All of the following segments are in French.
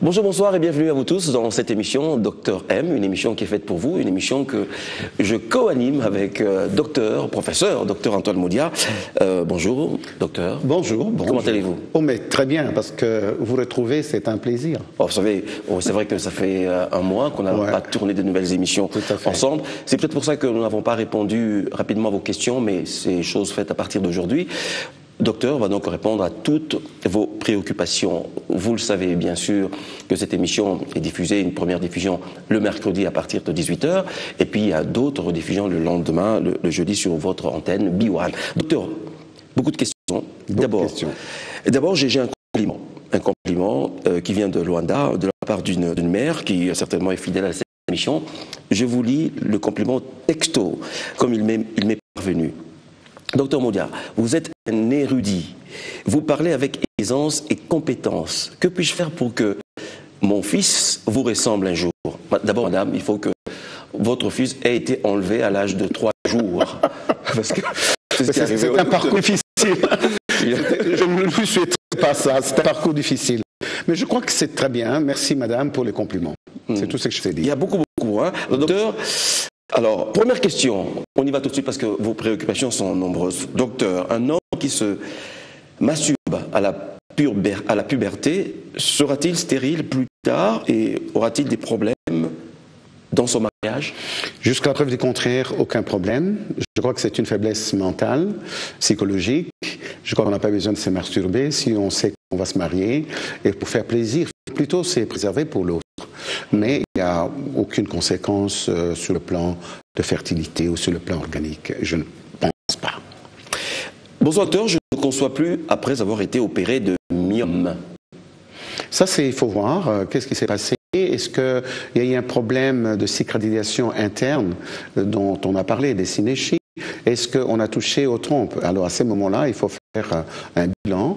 Bonjour, bonsoir et bienvenue à vous tous dans cette émission Docteur M, une émission qui est faite pour vous, une émission que je co-anime avec professeur Antoine Moudia. Bonjour, docteur. Bonjour. Comment allez-vous? Oh, mais très bien, parce que vous retrouver, c'est un plaisir. Oh, vous savez, c'est vrai que ça fait un mois qu'on n'a pas tourné de nouvelles émissions ensemble. C'est peut-être pour ça que nous n'avons pas répondu rapidement à vos questions, mais c'est chose faite à partir d'aujourd'hui. Docteur va donc répondre à toutes vos préoccupations. Vous le savez bien sûr que cette émission est diffusée, une première diffusion le mercredi à partir de 18h, et puis il y a d'autres rediffusions le lendemain, le jeudi sur votre antenne B1. Docteur, beaucoup de questions. D'abord, j'ai un compliment qui vient de Luanda, de la part d'une mère qui certainement est fidèle à cette émission. Je vous lis le compliment texto, comme il m'est parvenu. Docteur Moudia, vous êtes un érudit. Vous parlez avec aisance et compétence. Que puis-je faire pour que mon fils vous ressemble un jour? D'abord, madame, il faut que votre fils ait été enlevé à l'âge de 3 jours. Parce que c'est un parcours difficile. Je ne lui souhaite pas ça. C'est un parcours difficile. Mais je crois que c'est très bien. Merci, madame, pour les compliments. C'est tout ce que je sais dire. Il y a beaucoup. Hein. Docteur, alors, première question. On y va tout de suite parce que vos préoccupations sont nombreuses. Docteur, un homme qui se masturbe à la puberté, sera-t-il stérile plus tard et aura-t-il des problèmes dans son mariage? Jusqu'à la preuve du contraire, aucun problème. Je crois que c'est une faiblesse mentale, psychologique. Je crois qu'on n'a pas besoin de se masturber si on sait qu'on va se marier. Et pour faire plaisir, plutôt c'est préservé pour l'autre. Mais il n'y a aucune conséquence sur le plan de fertilité ou sur le plan organique. Je ne pense pas. Bonsoir docteur, je ne conçois plus après avoir été opéré de myome. Ça, il faut voir. Qu'est-ce qui s'est passé? Est-ce qu'il y a eu un problème de cicatrisation interne dont on a parlé, des synéchies? Est-ce qu'on a touché aux trompes? Alors à ce moment-là, il faut faire un bilan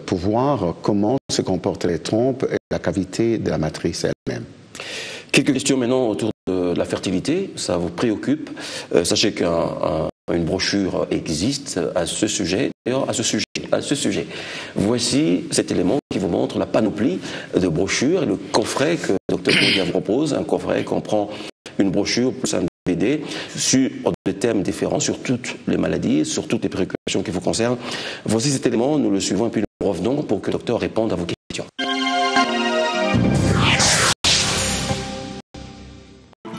pour voir comment se comportent les trompes et la cavité de la matrice elle-même. Quelques questions maintenant autour de la fertilité, ça vous préoccupe. Sachez qu'une brochure existe à ce sujet. D'ailleurs, à ce sujet, voici cet élément qui vous montre la panoplie de brochures et le coffret que Dr Moudia propose, un coffret qui comprend une brochure plus un DVD sur des thèmes différents, sur toutes les maladies, sur toutes les préoccupations qui vous concernent. Voici cet élément, nous le suivons et puis nous revenons pour que le docteur réponde à vos questions.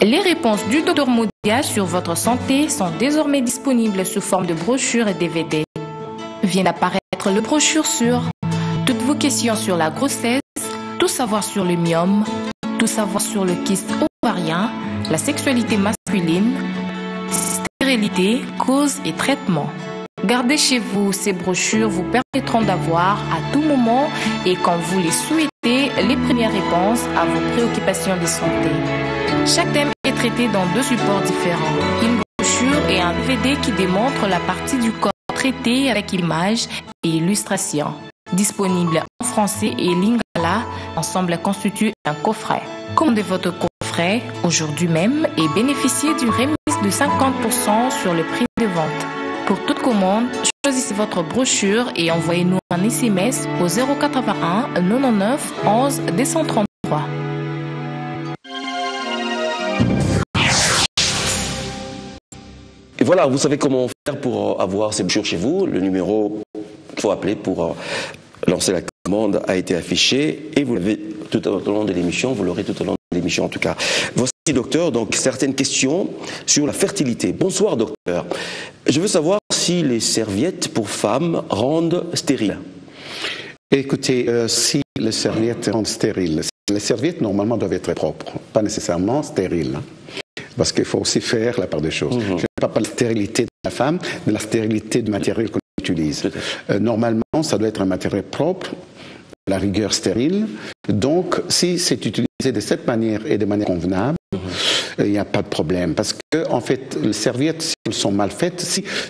Les réponses du Dr Moudia sur votre santé sont désormais disponibles sous forme de brochures et DVD. Vient d'apparaître le brochure sur toutes vos questions sur la grossesse, tout savoir sur le myome, tout savoir sur le kyste ovarien, la sexualité masculine, stérilité, cause et traitement. Gardez chez vous ces brochures vous permettront d'avoir à tout moment et quand vous les souhaitez les premières réponses à vos préoccupations de santé. Chaque thème est traité dans 2 supports différents, une brochure et un DVD qui démontre la partie du corps traitée avec images et illustrations. Disponible en français et lingala, ensemble constituent un coffret. Commandez votre coffret aujourd'hui même et bénéficiez d'une remise de 50% sur le prix de vente. Pour toute commande, choisissez votre brochure et envoyez-nous un SMS au 081 99 11 233. Et voilà, vous savez comment faire pour avoir ces brochures chez vous. Le numéro qu'il faut appeler pour lancer la commande a été affiché et vous l'avez tout au long de l'émission, vous l'aurez tout au long de l'émission en tout cas. Voici docteur, donc certaines questions sur la fertilité. Bonsoir docteur. Je veux savoir si les serviettes pour femmes rendent stériles. Écoutez, si les serviettes rendent stériles, les serviettes normalement doivent être propres, pas nécessairement stériles. Parce qu'il faut aussi faire la part des choses. Je ne parle pas de la stérilité de la femme, de la stérilité du matériel qu'on utilise. Normalement, ça doit être un matériel propre, à la rigueur stérile. Donc, si c'est utilisé de cette manière et de manière convenable, il n'y a pas de problème. Parce que, en fait, les serviettes, si elles sont mal faites,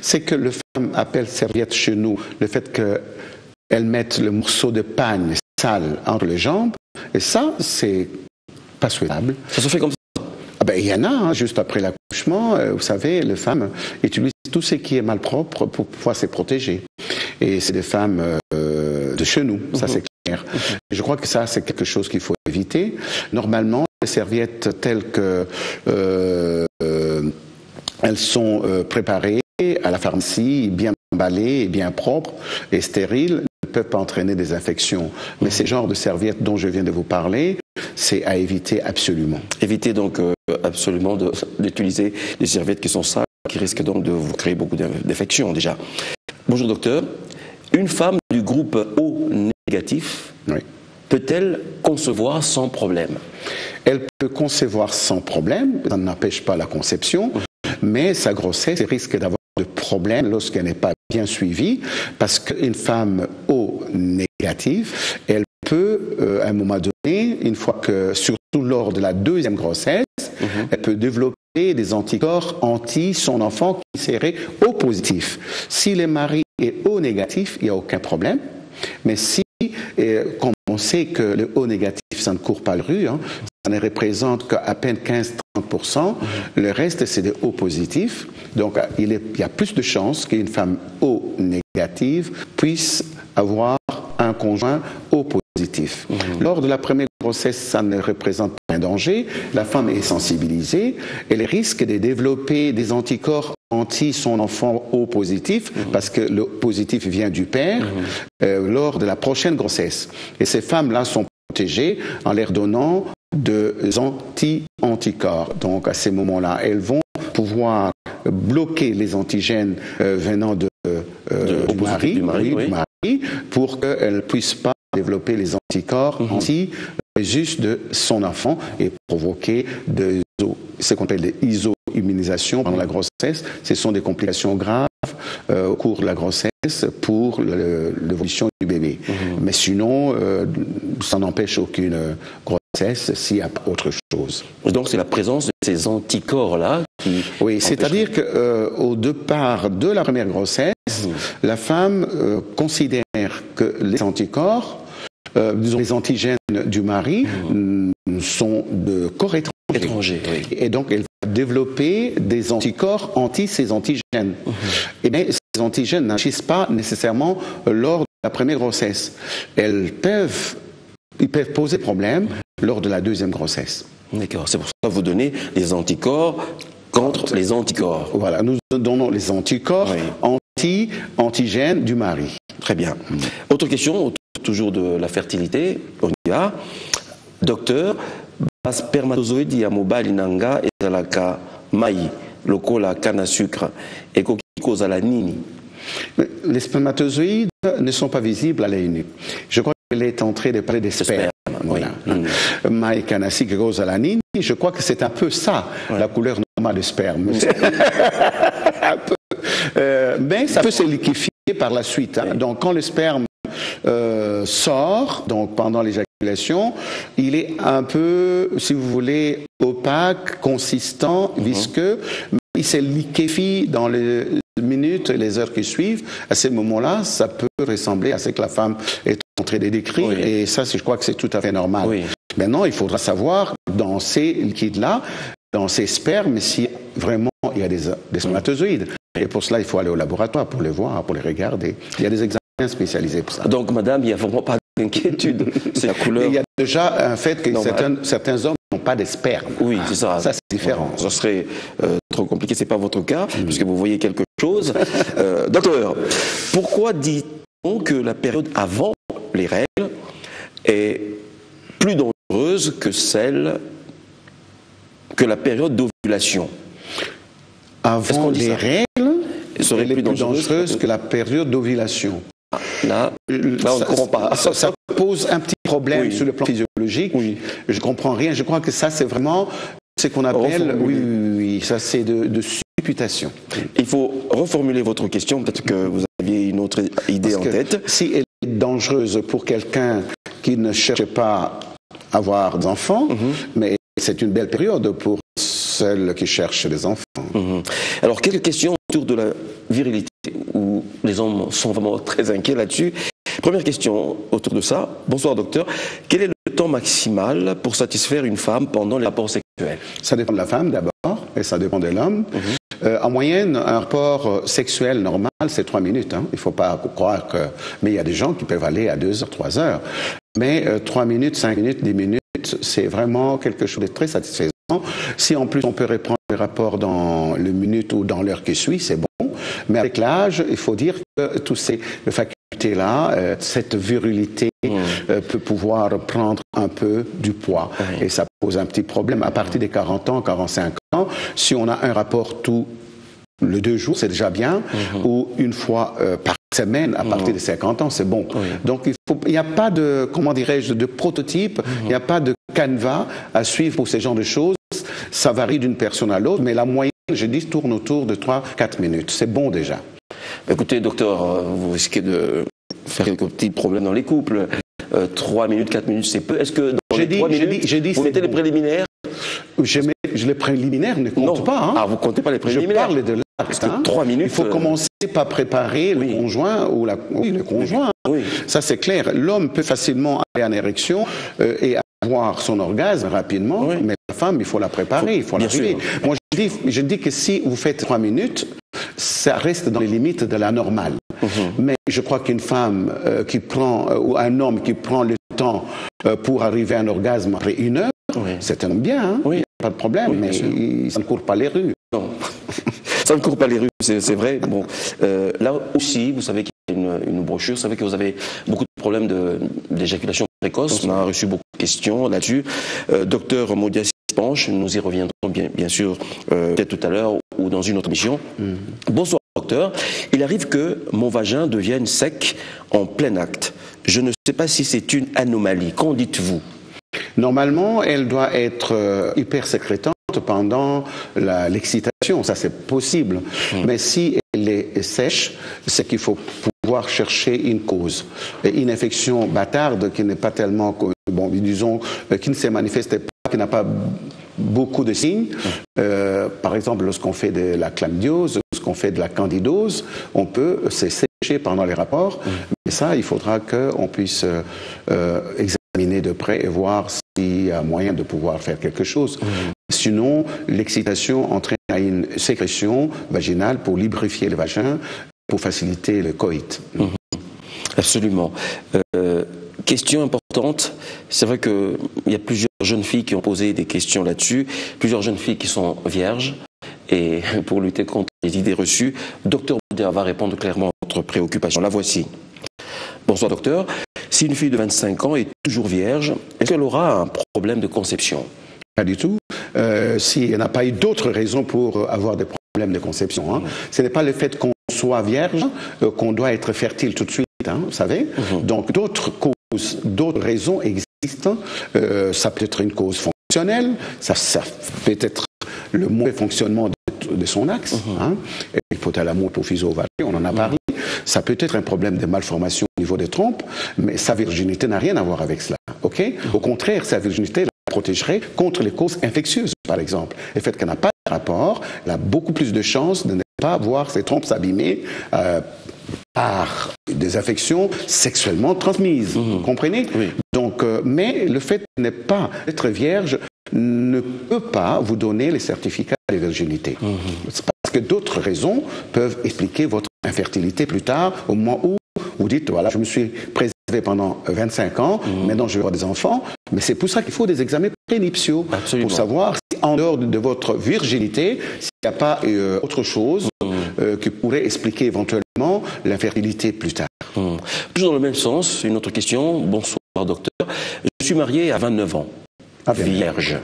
c'est que les femmes appellent serviettes chez nous le fait qu'elles mettent le morceau de pagne sale entre les jambes, et ça, c'est pas souhaitable. Ça se fait comme ça? Il y en a, juste après l'accouchement, vous savez, les femmes utilisent tout ce qui est malpropre pour pouvoir se protéger. Et c'est des femmes de chez nous, ça c'est Je crois que ça, c'est quelque chose qu'il faut éviter. Normalement, les serviettes telles que elles sont préparées à la pharmacie, bien emballées, bien propres et stériles, ne peuvent pas entraîner des infections. Mais ces genres de serviettes dont je viens de vous parler, c'est à éviter absolument. Évitez donc absolument d'utiliser des serviettes qui sont sales, qui risquent donc de vous créer beaucoup d'infections déjà. Bonjour docteur. Une femme du groupe O négatif peut-elle concevoir sans problème? Elle peut concevoir sans problème, ça n'empêche pas la conception, mais sa grossesse risque d'avoir de problèmes lorsqu'elle n'est pas bien suivie, parce qu'une femme O négative, elle peut, à un moment donné, une fois que, surtout lors de la deuxième grossesse, elle peut développer des anticorps anti son enfant qui serait O positif. Si le mari est O négatif, il n'y a aucun problème, mais si, comme on sait que le O négatif, ça ne court pas le rue, ça ne représente qu'à peine 15-30%. Le reste, c'est des O positifs. Donc, il y a plus de chances qu'une femme O négative puisse avoir un conjoint O positif. Lors de la première grossesse, ça ne représente pas un danger. La femme est sensibilisée. Elle risque de développer des anticorps anti son enfant O positif, parce que le positif vient du père, lors de la prochaine grossesse. Et ces femmes-là sont protégées en leur donnant des anticorps. Donc, à ces moments-là, elles vont pouvoir bloquer les antigènes venant du mari, pour qu'elles ne puissent pas développer les anticorps anti-juste de son enfant et provoquer ce qu'on appelle des iso-immunisations pendant la grossesse. Ce sont des complications graves au cours de la grossesse pour l'évolution du bébé. Mais sinon, ça n'empêche aucune grossesse s'il y a autre chose. Donc c'est la présence de ces anticorps-là qui... Oui, c'est-à-dire qu'au départ de la première grossesse, la femme considère que les anticorps, disons les antigènes du mari, sont de corps étrangers. Et donc elle va développer des anticorps anti ces antigènes. Et bien ces antigènes n'agissent pas nécessairement lors de la première grossesse. Ils peuvent poser problème lors de la deuxième grossesse. D'accord, c'est pour ça que vous donnez des anticorps contre les anticorps. Voilà, nous donnons les anticorps anti-antigènes du mari. Très bien. Autre question, toujours de la fertilité, on y va. Docteur, spermatozoïde ya mobali nanga ezalaka mai lokola canne à sucre ekoki kozala nini? Les spermatozoïdes ne sont pas visibles à l'œil nu. Je crois qu'elle est en train de parler des spermes. Voilà. Mai canne à sucre kozala nini, je crois que c'est un peu ça, la couleur normale du sperme. Un peu. Mais ça peut se liquéfier par la suite. Donc quand le sperme sort, donc pendant l'éjaculation, il est un peu, si vous voulez, opaque, consistant, visqueux, mais il se liquéfie dans les minutes et les heures qui suivent. À ces moments-là, ça peut ressembler à ce que la femme est en train de décrire, et ça, je crois que c'est tout à fait normal. Maintenant, il faudra savoir, dans ces liquides-là, dans ces spermes, si vraiment il y a des spermatozoïdes. Et pour cela, il faut aller au laboratoire pour les voir, pour les regarder. Il y a des examens spécialisés pour ça. Donc, madame, il n'y a vraiment pas d'inquiétude. C'est la couleur. Il y a déjà un fait que certains hommes n'ont pas de sperme. Oui, c'est ça. Ça, c'est différent. Ça serait trop compliqué. Ce n'est pas votre cas, puisque vous voyez quelque chose. Docteur, pourquoi dit-on que la période avant les règles est plus dangereuse que la période d'ovulation? Avant les règles, elle est plus dangereuse que la période d'ovulation. Là, on ne comprend pas. Ça pose un petit problème sur le plan physiologique. Je ne comprends rien. Je crois que ça, c'est vraiment ce qu'on appelle... ça c'est de supputation. Il faut reformuler votre question. Peut-être que vous aviez une autre idée en tête. Si elle est dangereuse pour quelqu'un qui ne cherche pas à avoir d'enfants, mais c'est une belle période pour celles qui cherchent des enfants. Alors, quelques questions autour de la virilité, où les hommes sont vraiment très inquiets là-dessus. Première question autour de ça. Bonsoir, docteur. Quel est le temps maximal pour satisfaire une femme pendant les rapports sexuels? Ça dépend de la femme d'abord, et ça dépend de l'homme. En moyenne, un rapport sexuel normal, c'est 3 minutes. Hein. Il ne faut pas croire que... Mais il y a des gens qui peuvent aller à 2 heures, 3 heures. Mais 3 minutes, 5 minutes, 10 minutes, c'est vraiment quelque chose de très satisfaisant. Si en plus on peut reprendre les rapports dans le minute ou dans l'heure qui suit, c'est bon. Mais avec l'âge, il faut dire que toutes ces facultés-là, cette virilité peut pouvoir prendre un peu du poids. Et ça pose un petit problème. À partir des 40 ans, 45 ans, si on a un rapport tous les 2 jours, c'est déjà bien, ou une fois par semaine, à partir de 50 ans, c'est bon. Donc il n'y a pas de, comment dirais-je, de prototype, il n'y a pas de canevas à suivre pour ces genres de choses. Ça varie d'une personne à l'autre, mais la moyenne, je dis, tourne autour de 3-4 minutes. C'est bon déjà. Écoutez, docteur, vous risquez de faire quelques petits problèmes dans les couples. 3 minutes, 4 minutes, c'est peu. Est-ce que dans les 3 minutes, vous mettez les préliminaires? Les préliminaires ne comptent pas. Hein. Ah, vous ne comptez pas les préliminaires? Je parle de l'acte. 3 minutes. Il faut commencer par préparer le conjoint ou le conjoint. Oui. Ça, c'est clair. L'homme peut facilement aller en érection et avoir son orgasme rapidement, mais la femme, il faut la préparer, il faut l'arriver. Moi, je dis que si vous faites 3 minutes, ça reste dans les limites de la normale. Mais je crois qu'une femme qui prend, ou un homme qui prend le temps pour arriver à un orgasme après 1 heure, c'est un bien, hein? Pas de problème, mais ça ne court pas les rues. Non, ça ne court pas les rues, c'est vrai. Bon, là aussi, vous savez qu'il y a une brochure, vous savez que vous avez beaucoup de problèmes d'éjaculation précoce. On a reçu beaucoup de questions là-dessus. Docteur Modias Penche, nous y reviendrons bien sûr peut-être tout à l'heure ou dans une autre émission. Bonsoir docteur, il arrive que mon vagin devienne sec en plein acte. Je ne sais pas si c'est une anomalie. Qu'en dites-vous? Normalement, elle doit être hyper sécrétante pendant l'excitation, ça c'est possible. Mais si elle est sèche, c'est qu'il faut pouvoir chercher une cause. Une infection bâtarde qui n'est pas tellement, bon, disons, qui ne s'est manifestée pas, qui n'a pas beaucoup de signes. Par exemple, lorsqu'on fait de la chlamydiose, lorsqu'on fait de la candidose, on peut se sécher pendant les rapports. Mais ça, il faudra qu'on puisse examiner de près et voir s'il y a moyen de pouvoir faire quelque chose. Sinon, l'excitation entraîne à une sécrétion vaginale pour lubrifier le vagin, pour faciliter le coït. Absolument. Question importante, c'est vrai qu'il y a plusieurs jeunes filles qui ont posé des questions là-dessus, plusieurs jeunes filles qui sont vierges, et pour lutter contre les idées reçues, docteur Modias va répondre clairement à votre préoccupation. La voici. Bonsoir docteur, si une fille de 25 ans est toujours vierge, est-ce qu'elle aura un problème de conception? Pas du tout. Si elle n'a pas eu d'autres raisons pour avoir des problèmes de conception. Hein. Ce n'est pas le fait qu'on soit vierge qu'on doit être fertile tout de suite, hein, vous savez. Donc d'autres causes, d'autres raisons existent. Ça peut être une cause fonctionnelle, ça peut être le mauvais fonctionnement de son axe. Hein. L'hypothalamus hypophyso-ovarien, on en a parlé. Ça peut être un problème de malformation au niveau des trompes, mais sa virginité n'a rien à voir avec cela. Okay? Au contraire, sa virginité la protégerait contre les causes infectieuses, par exemple. Le fait qu'elle n'a pas de rapport, elle a beaucoup plus de chances de ne pas voir ses trompes s'abîmer par des infections sexuellement transmises. Vous comprenez? Donc, mais le fait de ne pas être vierge ne peut pas vous donner les certificats de virginité. Parce que d'autres raisons peuvent expliquer votre infertilité plus tard, au moment où vous dites, voilà, je me suis préservé pendant 25 ans, maintenant je vais avoir des enfants, mais c'est pour ça qu'il faut des examens prénuptiaux, pour savoir si en dehors de votre virginité, s'il n'y a pas autre chose qui pourrait expliquer éventuellement l'infertilité plus tard. Toujours dans le même sens, une autre question. Bonsoir docteur, je suis marié à 29 ans, vierge.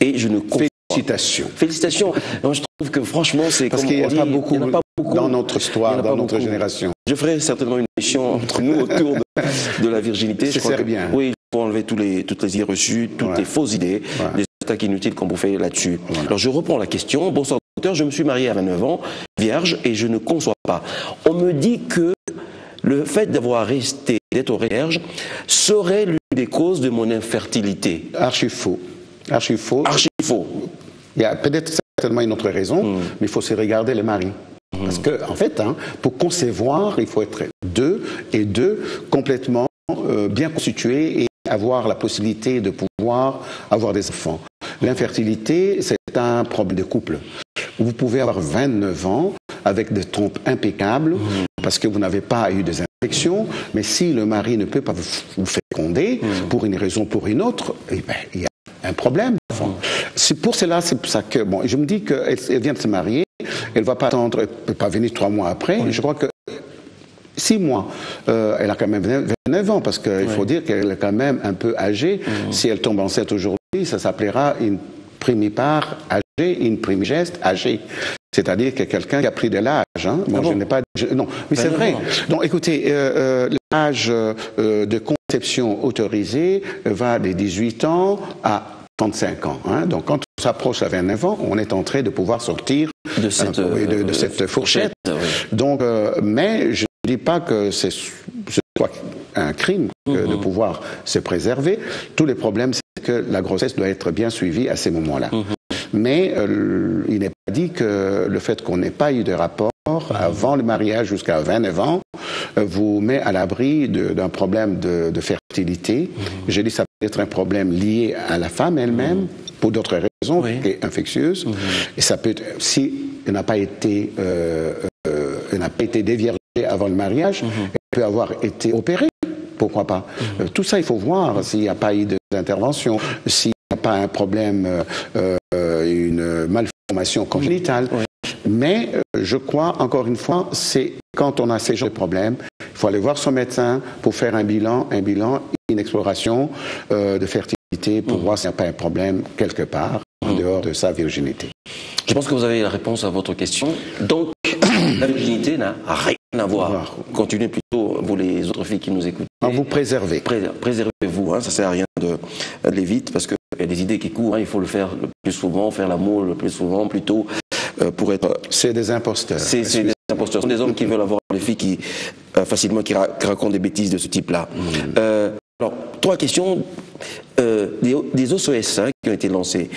Et je ne comprends. Félicitations. Félicitations. Non, je trouve que franchement, c'est parce qu'il n'y a pas beaucoup dans notre histoire, dans notre génération. Je ferai certainement une émission entre nous autour de la virginité. Je crois bien. Oui, il faut enlever toutes les idées reçues, toutes les fausses idées, les attaques inutiles qu'on vous fait là-dessus. Alors je reprends la question. Bonsoir docteur, je me suis marié à 29 ans, vierge, et je ne conçois pas. On me dit que le fait d'être vierge serait l'une des causes de mon infertilité. Archi faux. Archi faux. Archi faux. Il y a peut-être certainement une autre raison, mais il faut se regarder le mari. Parce que, en fait, pour concevoir, il faut être deux complètement bien constitués et avoir la possibilité de pouvoir avoir des enfants. L'infertilité, c'est un problème de couple. Vous pouvez avoir 29 ans avec des trompes impeccables parce que vous n'avez pas eu des infections, mais si le mari ne peut pas vous féconder pour une raison ou pour une autre, eh ben, il y a un problème. C'est pour ça que bon, je me dis qu'elle vient de se marier, elle ne va pas attendre, elle ne peut pas venir 3 mois après. Je crois que 6 mois, elle a quand même 29 ans, parce qu'il faut dire qu'elle est quand même un peu âgée. Si elle tombe enceinte aujourd'hui, ça s'appellera une primipare âgée, une primigeste âgée. C'est-à-dire que quelqu'un qui a pris de l'âge. Hein. Bon, je n'ai pas... non, mais c'est vrai. Donc, écoutez, l'âge de conception autorisé va des 18 ans à 35 ans. Hein. Donc, quand on s'approche à 29 ans, on est en train de pouvoir sortir de cette fourchette. Donc, mais je ne dis pas que c'est soit un crime de pouvoir se préserver. Tous les problèmes, c'est que la grossesse doit être bien suivie à ces moments-là. Mais il n'est pas dit que le fait qu'on n'ait pas eu de rapport avant le mariage jusqu'à 29 ans vous met à l'abri d'un problème de fertilité. Je dis ça peut être un problème lié à la femme elle-même, pour d'autres raisons, qui est infectieuse. Et ça peut être, si elle n'a pas été déviergée avant le mariage, elle peut avoir été opérée. Pourquoi pas? Tout ça, il faut voir s'il n'y a pas eu d'intervention, s'il n'y a pas un problème, une malformation congénitale. Mais je crois, encore une fois, c'est quand on a ces genres de problèmes, il faut aller voir son médecin pour faire un bilan, une exploration de fertilité pour voir s'il n'y a pas un problème quelque part en dehors de sa virginité. Je pense que vous avez la réponse à votre question. Donc, la virginité n'a rien à voir. Continuez plutôt, vous les autres filles qui nous écoutent. Vous préservez. Préservez-vous, hein, ça ne sert à rien de l'éviter parce qu'il y a des idées qui courent, hein, il faut le faire le plus souvent, faire l'amour le plus souvent, plutôt pour être... C'est des imposteurs. C'est des imposteurs. Ce sont des hommes qui veulent avoir les filles qui facilement qui racontent des bêtises de ce type-là. Alors, 3 questions des OSS qui ont été lancées.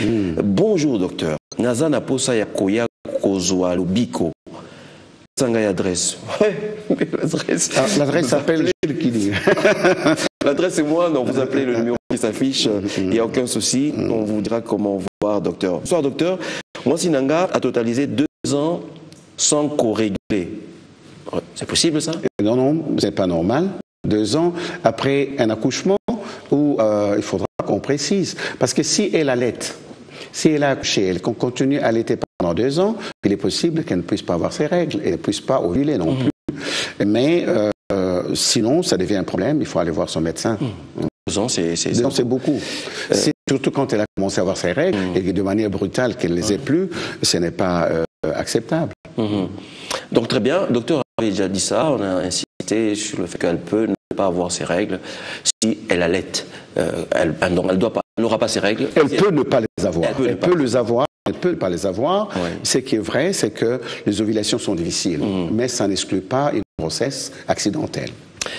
Bonjour docteur. Nazana posa ya koya kozwa lubiko. Sanga adresse. L'adresse. L'adresse s'appelle Kili. L'adresse c'est moi, donc vous appelez le numéro qui s'affiche, il n'y a aucun souci, on vous dira comment voir docteur. Bonsoir docteur, moi Sinanga a totalisé 2 ans sans co-régler. C'est possible ça? Non, c'est pas normal. 2 ans après un accouchement où il faudra qu'on précise. Parce que si elle allait, si elle a accouché, elle continue à allaiter pendant 2 ans, il est possible qu'elle ne puisse pas avoir ses règles, elle ne puisse pas ovuler non plus. Mais sinon, ça devient un problème, il faut aller voir son médecin. 2 ans, c'est beaucoup. Surtout quand elle a commencé à avoir ses règles et que de manière brutale qu'elle ne les ait plus, ce n'est pas acceptable. Donc très bien, le docteur avait déjà dit ça, on a insisté sur le fait qu'elle peut ne pas avoir ses règles si elle allaite. Elle n'aura pas ses règles. Elle peut ne pas les avoir. Elle peut les avoir. Elle peut pas les avoir. Ce qui est vrai, c'est que les ovulations sont difficiles, mais ça n'exclut pas une grossesse accidentelle.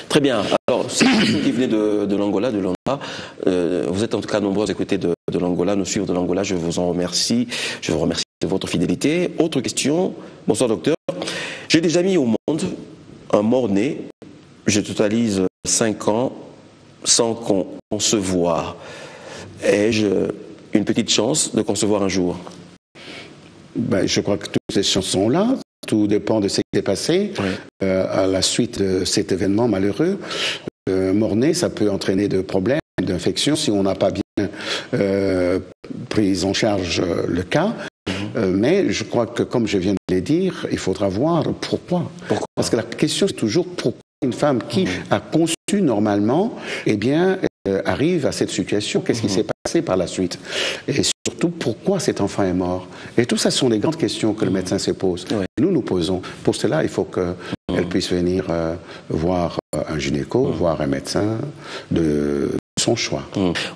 Très bien. Alors, c'est une qui venait de l'Angola, de Luanda. Vous êtes en tout cas nombreux à écouter de l'Angola, nous suivre de l'Angola. Je vous en remercie. Je vous remercie de votre fidélité. Autre question. Bonsoir docteur. J'ai déjà mis au monde un mort-né. Je totalise 5 ans sans concevoir. Ai-je une petite chance de concevoir un jour? Je crois que toutes ces chances sont là. Tout dépend de ce qui s'est passé à la suite de cet événement malheureux. Mort-né, ça peut entraîner de problèmes, d'infections, si on n'a pas bien pris en charge le cas. Mais je crois que, comme je viens de le dire, il faudra voir pourquoi. Parce que la question, c'est toujours pourquoi une femme qui a conçu normalement, eh bien, arrive à cette situation. Qu'est-ce qui s'est passé par la suite? Et surtout, pourquoi cet enfant est mort? Et tout ça sont des grandes questions que le médecin se pose. Et nous posons. Pour cela, il faut qu'elle puisse venir voir un gynéco, voir un médecin de son choix.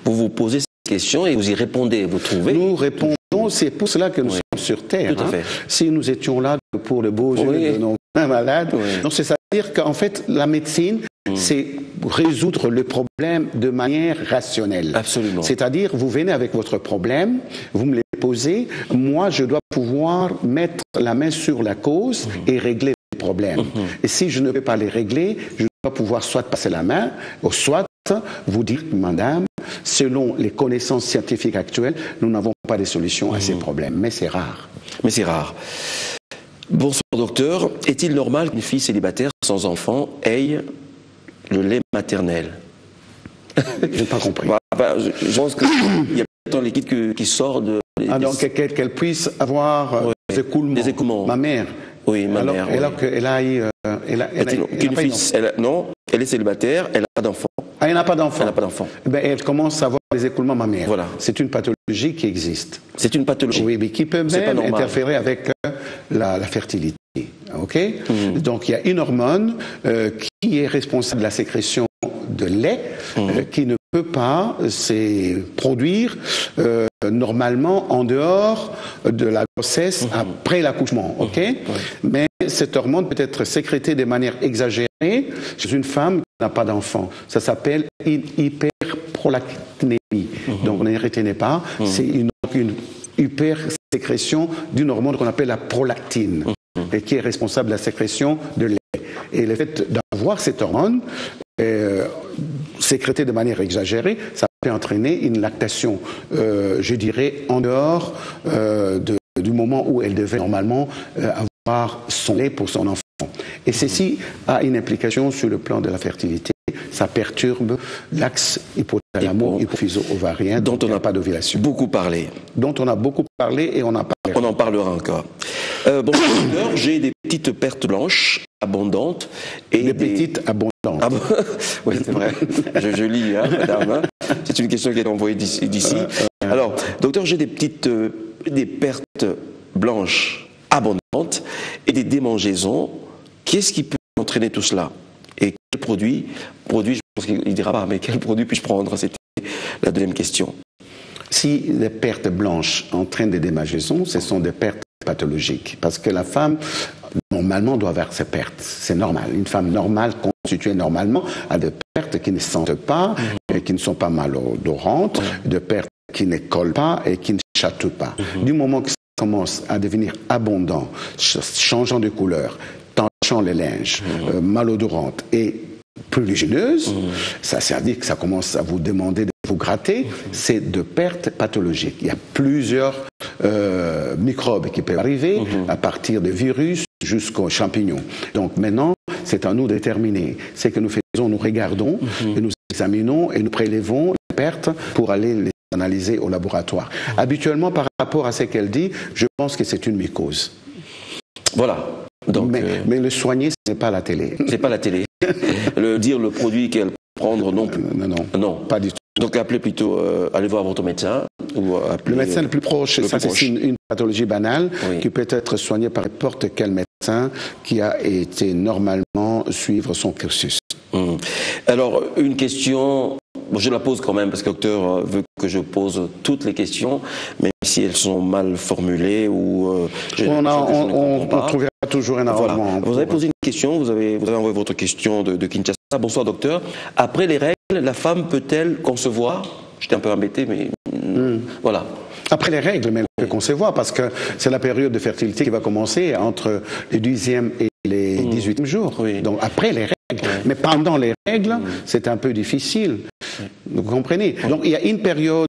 Vous vous posez cette question et vous y répondez, vous trouvez? Nous répondons, c'est pour cela que nous sommes sur Terre. Tout à fait. Si nous étions là pour le beau jeu de nos malades, donc c'est-à-dire qu'en fait, la médecine, c'est résoudre le problème de manière rationnelle. Absolument. C'est-à-dire, vous venez avec votre problème, vous me les posez, moi je dois pouvoir mettre la main sur la cause et régler le problème. Et si je ne peux pas les régler, je dois pouvoir soit passer la main, ou soit vous dire, madame, selon les connaissances scientifiques actuelles, nous n'avons pas de solution à ces problèmes, mais c'est rare. Mais c'est rare. Bonsoir docteur, est-il normal qu'une fille célibataire sans enfant ait le lait maternel? Je n'ai pas compris. Je pense qu'il y a peut-être un liquide qui sort de... donc qu'elle puisse avoir des écoulements. Ma mère. Oui, ma mère. Alors qu'elle a eu... non, elle est célibataire, elle n'a pas d'enfant. Ah, elle n'a pas d'enfant. Elle n'a pas d'enfant. Elle commence à avoir des écoulements mammaires. Voilà. C'est une pathologie qui existe. C'est une pathologie. Oui, mais qui peut même interférer avec la fertilité. Ok. Donc il y a une hormone qui est responsable de la sécrétion de lait qui ne peut pas se produire normalement en dehors de la grossesse après l'accouchement. Ok. Mais cette hormone peut être sécrétée de manière exagérée chez une femme qui n'a pas d'enfant. Ça s'appelle une hyperprolactinémie. Donc ne retenez pas, c'est une hypersécrétion d'une hormone qu'on appelle la prolactine et qui est responsable de la sécrétion de lait. Et le fait d'avoir cette hormone sécrétée de manière exagérée, ça peut entraîner une lactation, je dirais, en dehors du moment où elle devait normalement avoir son lait pour son enfant. Et ceci a une implication sur le plan de la fertilité. Ça perturbe l'axe hypothalamo-hypophyso-ovarien dont on n'a pas d'ovulation. Beaucoup parlé. Dont on a beaucoup parlé et on en parlera. On en parlera encore. Bon, docteur, j'ai des petites pertes blanches abondantes. Et des petites abondantes. Ah bon oui, c'est vrai. Je lis, madame. C'est une question qui est envoyée d'ici. Alors, docteur, j'ai des pertes blanches abondantes et des démangeaisons. Qu'est-ce qui peut entraîner tout cela? Et quel produit, je pense qu'il ne dira pas, mais quel produit puis-je prendre? C'était la deuxième question. Si les pertes blanches entraînent des démangeaisons, ce sont des pertes pathologiques. Parce que la femme, normalement, doit avoir ces pertes. C'est normal. Une femme normale, constituée normalement, a des pertes qui ne sentent pas, et qui ne sont pas malodorantes, de pertes qui ne collent pas et qui ne chatouillent pas. Du moment que ça commence à devenir abondant, changeant de couleur, tachant les linges, malodorante et prurigineuse, ça veut dire que ça commence à vous demander de vous gratter, c'est de pertes pathologiques. Il y a plusieurs microbes qui peuvent arriver, à partir de virus jusqu'aux champignons. Donc maintenant, c'est à nous de déterminer. C'est que nous faisons, nous regardons, et nous examinons et nous prélevons les pertes pour aller les analyser au laboratoire. Habituellement, par rapport à ce qu'elle dit, je pense que c'est une mycose. Voilà. Donc, mais le soigner, ce n'est pas la télé. C'est pas la télé. Le produit qu'elle prendre non plus. Non, pas du tout. Donc appelez plutôt, allez voir votre médecin. Ou le médecin le plus proche, c'est une pathologie banale qui peut être soignée par n'importe quel médecin qui a été normalement suivre son cursus. Alors, une question, je la pose quand même parce que le docteur veut que je pose toutes les questions, même si elles sont mal formulées ou... on trouvera toujours un arrangement. Voilà. Vous avez posé une question, vous avez envoyé votre question de Kinshasa. Bonsoir docteur. Après les règles, la femme peut-elle concevoir? J'étais un peu embêté, mais voilà. Après les règles, mais elle peut concevoir, parce que c'est la période de fertilité qui va commencer entre les 10e et les 18e jours. Oui. Donc après les règles. Mais pendant les règles, c'est un peu difficile. Vous comprenez? Donc il y a une période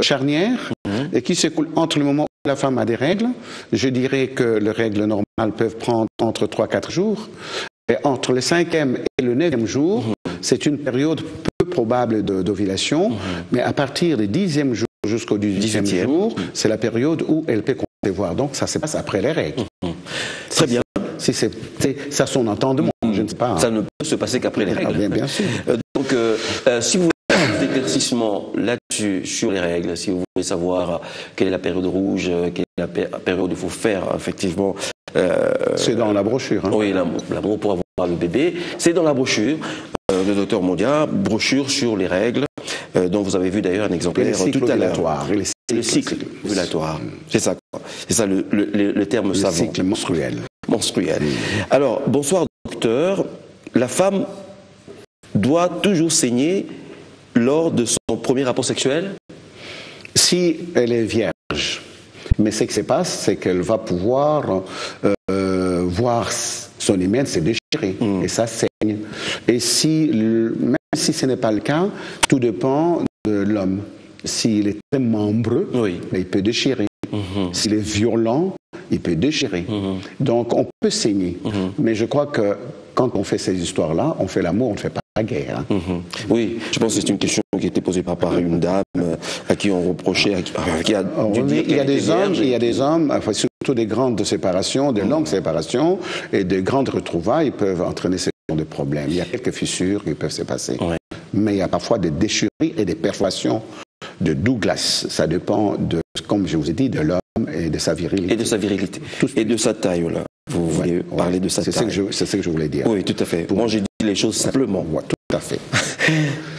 charnière et qui s'écoule entre le moment où la femme a des règles. Je dirais que les règles normales peuvent prendre entre 3-4 jours. Et entre le 5e et le 9e jour, c'est une période peu probable d'ovulation. Mais à partir du 10e jour jusqu'au 18e jour, c'est la période où elle peut concevoir. Donc ça se passe après les règles. Très bien. Si c'est ça son entendement, je ne sais pas. Ça ne peut se passer qu'après les règles. Bien sûr. Donc, si vous voulez des éclaircissements là-dessus, sur les règles, si vous voulez savoir quelle est la période rouge, quelle est la période où il faut faire, effectivement... c'est dans la brochure. Hein. Oui, l'amour pour avoir le bébé. C'est dans la brochure de Dr Mondia, brochure sur les règles, dont vous avez vu d'ailleurs un exemplaire tout à l'heure. Le cycle ovulatoire. C'est ça, le terme savant. Le cycle menstruel. Alors, bonsoir docteur. La femme doit toujours saigner lors de son premier rapport sexuel? Si elle est vierge. Mais ce qui se passe, c'est qu'elle va pouvoir voir son hymen se déchirer. Et ça saigne. Et même si ce n'est pas le cas, tout dépend de l'homme. S'il est très membreux, il peut déchirer. S'il est violent, il peut déchirer. Donc on peut saigner. Mais je crois que quand on fait ces histoires-là, on fait l'amour, on ne fait pas la guerre. Oui, je pense que c'est une question qui a été posée par une dame à qui on reprochait, il y a des hommes, enfin, surtout des grandes séparations, des longues séparations et des grandes retrouvailles peuvent entraîner ce genre de problèmes. Il y a quelques fissures qui peuvent se passer. Mais il y a parfois des déchirures et des perforations de Douglas. Ça dépend, comme je vous ai dit, de l'homme et de sa virilité. Et de sa virilité. Et de sa taille, là. Vous voulez parler de sa taille. C'est ce que je voulais dire. Oui, tout à fait. Moi, j'ai dit les choses simplement. Tout à fait.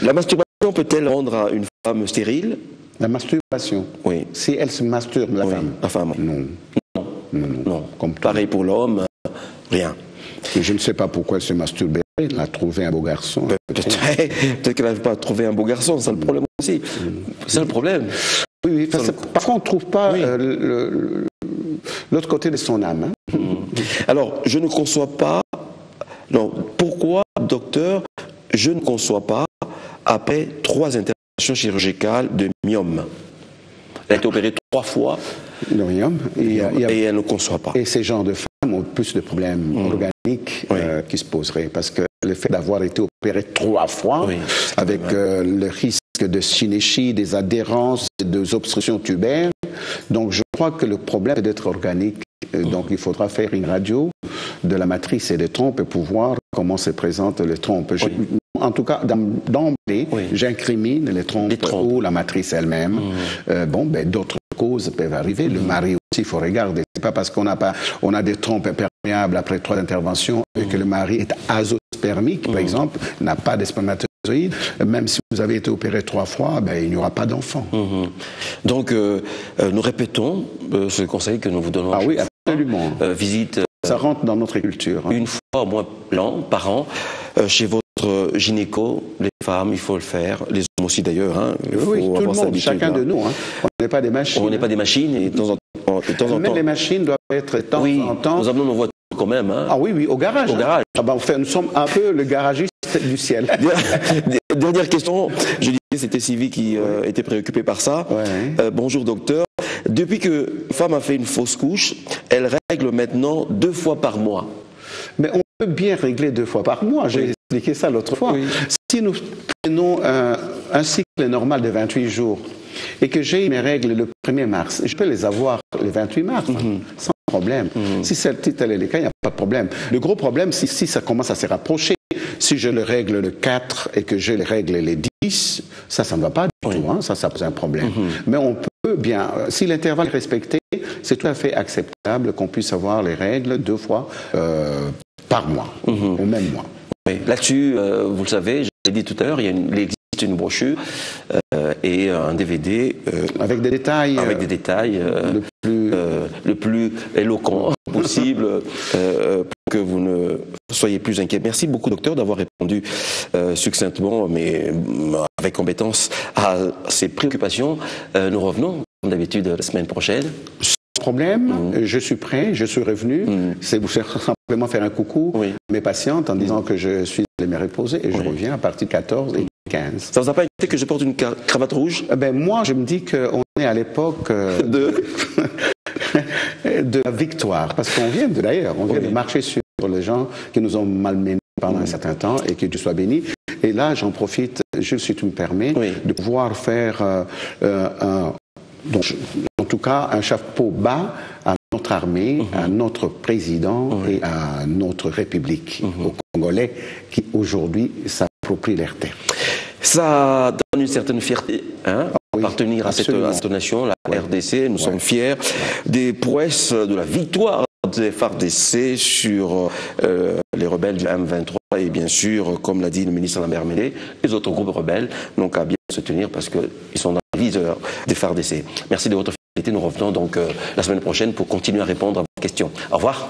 La masturbation peut-elle rendre une femme stérile? La masturbation? Oui. Si elle se masturbe, la femme? La femme. Non. Comme pareil pour l'homme, rien. Je ne sais pas pourquoi elle se masturbe. Elle a trouvé un beau garçon. Peut-être qu'elle n'arrive pas à trouver un beau garçon, c'est le problème aussi. C'est le problème. Oui, parfois on ne trouve pas l'autre côté de son âme. Alors, je ne conçois pas... Non, pourquoi, docteur, je ne conçois pas, après 3 interventions chirurgicales de myome? Elle a été opérée 3 fois. Le myome. Et elle ne conçoit pas. Et ces genres de femmes ont plus de problèmes organiques qui se poseraient. Parce que le fait d'avoir été opéré 3 fois, avec le risque de synéchie, des adhérences, des obstructions tubaires, donc je crois que le problème est d'être organique. Donc il faudra faire une radio de la matrice et des trompes pour voir comment se présentent les trompes. En tout cas, d'emblée, j'incrimine les trompes ou la matrice elle-même. D'autres causes peuvent arriver. Le mari aussi, il faut regarder. C'est pas parce qu'on a des trompes imperméables après 3 interventions et que le mari est azospermique, par exemple, n'a pas de spermatozoïdes. Même si vous avez été opéré 3 fois, il n'y aura pas d'enfant. Donc, nous répétons ce conseil que nous vous donnons. Ah oui, absolument. Visite. Ça rentre dans notre culture. Une fois au moins par an, chez votre gynéco, les femmes, il faut le faire, les hommes aussi d'ailleurs. Oui, tout le monde, chacun de nous. On n'est pas des machines. On n'est pas des machines et de temps en temps. Mais les machines doivent être de temps en temps. Nous amenons nos voitures quand même. Ah oui, au garage. Nous sommes un peu le garagiste du ciel. Dernière question, je disais c'était Sylvie qui était préoccupée par ça. Bonjour docteur. Depuis que femme a fait une fausse couche, elle règle maintenant 2 fois par mois. Mais on peut bien régler 2 fois par mois, j'ai expliqué ça l'autre fois. Si nous prenons un cycle normal de 28 jours et que j'ai mes règles le 1er mars, je peux les avoir le 28 mars, sans problème. Si c'est tel est le cas, il n'y a pas de problème. Le gros problème, c'est si ça commence à se rapprocher. Si je le règle le 4 et que je le règle les 10, ça ne va pas du tout. Ça pose un problème. Mais on peut bien, si l'intervalle est respecté, c'est tout à fait acceptable qu'on puisse avoir les règles 2 fois par mois, au même mois. Là-dessus, vous le savez, je l'ai dit tout à l'heure, il existe une brochure et un DVD avec des détails, le plus éloquent possible pour que vous ne soyez plus inquiets. Merci beaucoup, docteur, d'avoir répondu succinctement, mais avec compétence à ces préoccupations. Nous revenons, comme d'habitude, la semaine prochaine. Problème, je suis prêt, je suis revenu. C'est vous simplement faire un coucou à mes patientes en disant que je suis allé me reposer et je reviens à partir de 14 et 15. Ça ne vous a pas été que je porte une cravate rouge? Moi, je me dis qu'on est à l'époque de la victoire. Parce qu'on vient de marcher sur les gens qui nous ont malmenés pendant un certain temps et que Dieu soit béni. Et là, j'en profite, juste si tu me permets, de pouvoir faire en tout cas un chapeau bas à notre armée, à notre président et à notre République, aux Congolais qui aujourd'hui s'approprient leurs terres. Ça donne une certaine fierté appartenir à cette nation, la RDC. Nous sommes fiers des prouesses de la victoire des FARDC sur les rebelles du M23 et bien sûr, comme l'a dit le ministre Lambert Mende, les autres groupes rebelles n'ont qu'à bien se tenir parce qu'ils sont dans le viseur des FARDC. Merci de votre fidélité. Nous revenons donc la semaine prochaine pour continuer à répondre à vos questions. Au revoir.